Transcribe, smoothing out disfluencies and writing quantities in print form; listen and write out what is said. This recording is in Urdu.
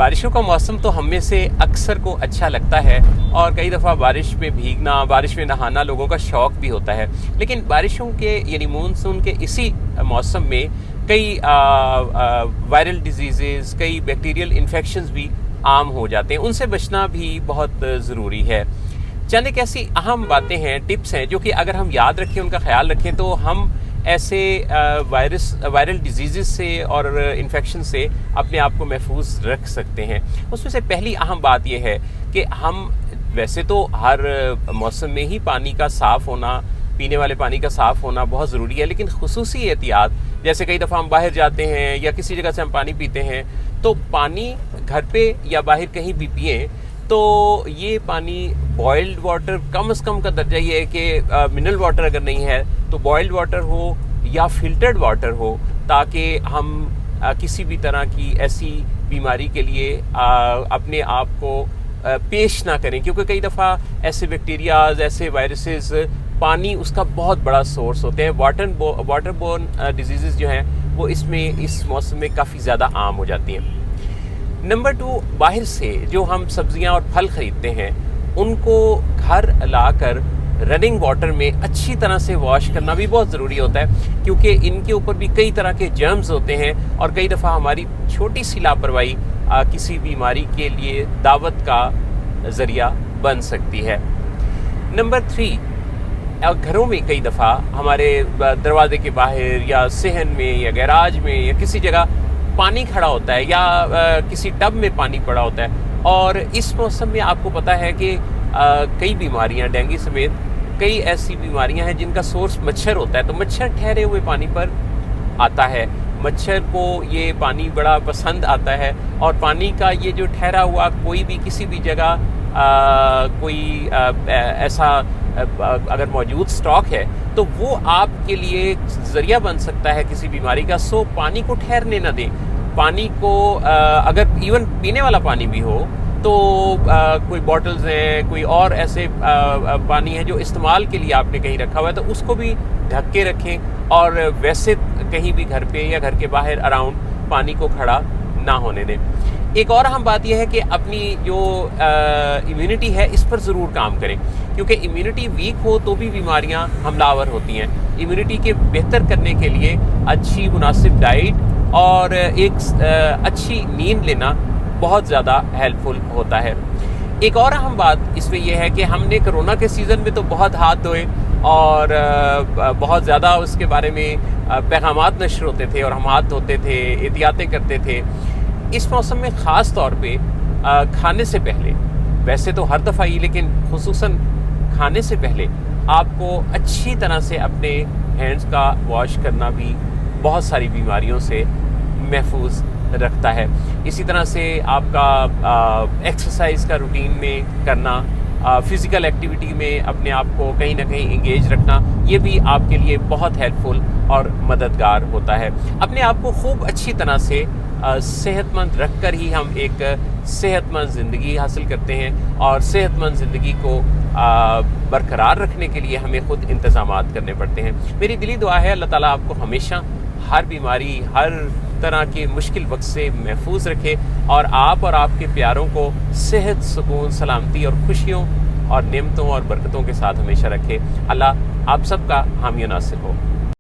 بارشوں کا موسم تو ہم میں سے اکثر کو اچھا لگتا ہے اور کئی دفعہ بارش میں بھیگنا، بارش میں نہانا لوگوں کا شوق بھی ہوتا ہے، لیکن بارشوں کے یعنی مونسون کے اسی موسم میں کئی وائرل ڈیزیزز، کئی بیکٹیریل انفیکشنز بھی عام ہو جاتے ہیں. ان سے بچنا بھی بہت ضروری ہے. چند ایک ایسی اہم باتیں ہیں، ٹپس ہیں جو کہ اگر ہم یاد رکھیں، ان کا خیال رکھیں تو ہم ایسے وائرل ڈیزیزز سے اور انفیکشن سے اپنے آپ کو محفوظ رکھ سکتے ہیں. اس میں سے پہلی اہم بات یہ ہے کہ ہم ویسے تو ہر موسم میں ہی پانی کا صاف ہونا، پینے والے پانی کا صاف ہونا بہت ضروری ہے، لیکن خصوصی احتیاط جیسے کئی دفعہ ہم باہر جاتے ہیں یا کسی جگہ سے ہم پانی پیتے ہیں تو پانی گھر پہ یا باہر کہیں بھی پئیں تو یہ پانی بوائلڈ واٹر، کم از کم کا درجہ یہ ہے کہ منرل واٹر اگر نہیں ہے تو بوائلڈ واٹر ہو یا فلٹرڈ واٹر ہو، تاکہ ہم کسی بھی طرح کی ایسی بیماری کے لیے اپنے آپ کو پیش نہ کریں، کیونکہ کئی دفعہ ایسے بیکٹیریاز، ایسے وائرسز پانی اس کا بہت بڑا سورس ہوتے ہیں. واٹر بورن ڈیزیزز جو ہیں وہ اس موسم میں کافی زیادہ عام ہو جاتی ہیں. نمبر 2، باہر سے جو ہم سبزیاں اور پھل خریدتے ہیں ان کو گھر لا کر رننگ واٹر میں اچھی طرح سے واش کرنا بھی بہت ضروری ہوتا ہے، کیونکہ ان کے اوپر بھی کئی طرح کے جرمز ہوتے ہیں اور کئی دفعہ ہماری چھوٹی سی لاپرواہی کسی بیماری کے لیے دعوت کا ذریعہ بن سکتی ہے. نمبر 3، گھروں میں کئی دفعہ ہمارے دروازے کے باہر یا صحن میں یا گیراج میں یا کسی جگہ پانی کھڑا ہوتا ہے یا کسی ٹب میں پانی پڑا ہوتا ہے، اور اس موسم میں آپ کو پتہ ہے کہ کئی بیماریاں، ڈینگی سمیت کئی ایسی بیماریاں ہیں جن کا سورس مچھر ہوتا ہے. تو مچھر ٹھہرے ہوئے پانی پر آتا ہے، مچھر کو یہ پانی بڑا پسند آتا ہے، اور پانی کا یہ جو ٹھہرا ہوا کوئی بھی کسی بھی جگہ کوئی ایسا اگر موجود سٹاک ہے تو وہ آپ کے لیے ذریعہ بن سکتا ہے کسی بیماری کا. سو پانی کو ٹھہرنے نہ دیں. پانی کو اگر ایون پینے والا پانی بھی ہو تو کوئی باٹلز ہیں، کوئی اور ایسے پانی ہے جو استعمال کے لیے آپ نے کہیں رکھا ہوا ہے تو اس کو بھی ڈھک کے رکھیں، اور ویسے کہیں بھی گھر پہ یا گھر کے باہر اراؤنڈ پانی کو کھڑا نہ ہونے دیں. ایک اور اہم بات یہ ہے کہ اپنی جو امیونٹی ہے اس پر ضرور کام کریں، کیونکہ امیونٹی ویک ہو تو بھی بیماریاں حملہ آور ہوتی ہیں. امیونٹی کے بہتر کرنے کے لیے اچھی مناسب ڈائٹ اور ایک اچھی نیند لینا بہت زیادہ ہیلپ فل ہوتا ہے. ایک اور اہم بات اس میں یہ ہے کہ ہم نے کرونا کے سیزن میں تو بہت ہاتھ دھوئے اور بہت زیادہ اس کے بارے میں پیغامات نشر ہوتے تھے اور ہم ہاتھ دھوتے تھے، احتیاطیں کرتے تھے. اس موسم میں خاص طور پہ کھانے سے پہلے، ویسے تو ہر دفعہ ہی لیکن خصوصاً کھانے سے پہلے آپ کو اچھی طرح سے اپنے ہینڈز کا واش کرنا بھی بہت ساری بیماریوں سے محفوظ رکھتا ہے. اسی طرح سے آپ کا ایکسرسائز کا روٹین میں کرنا، فزیکل ایکٹیویٹی میں اپنے آپ کو کہیں نہ کہیں انگیج رکھنا، یہ بھی آپ کے لیے بہت ہیلپ فل اور مددگار ہوتا ہے. اپنے آپ کو خوب اچھی طرح سے صحت مند رکھ کر ہی ہم ایک صحت مند زندگی حاصل کرتے ہیں، اور صحت مند زندگی کو برقرار رکھنے کے لیے ہمیں خود انتظامات کرنے پڑتے ہیں. میری دلی دعا ہے اللہ تعالیٰ آپ کو ہمیشہ ہر بیماری، ہر طرح کے مشکل وقت سے محفوظ رکھے، اور آپ اور آپ کے پیاروں کو صحت، سکون، سلامتی اور خوشیوں اور نعمتوں اور برکتوں کے ساتھ ہمیشہ رکھے. اللہ آپ سب کا حامی و ناصر ہو.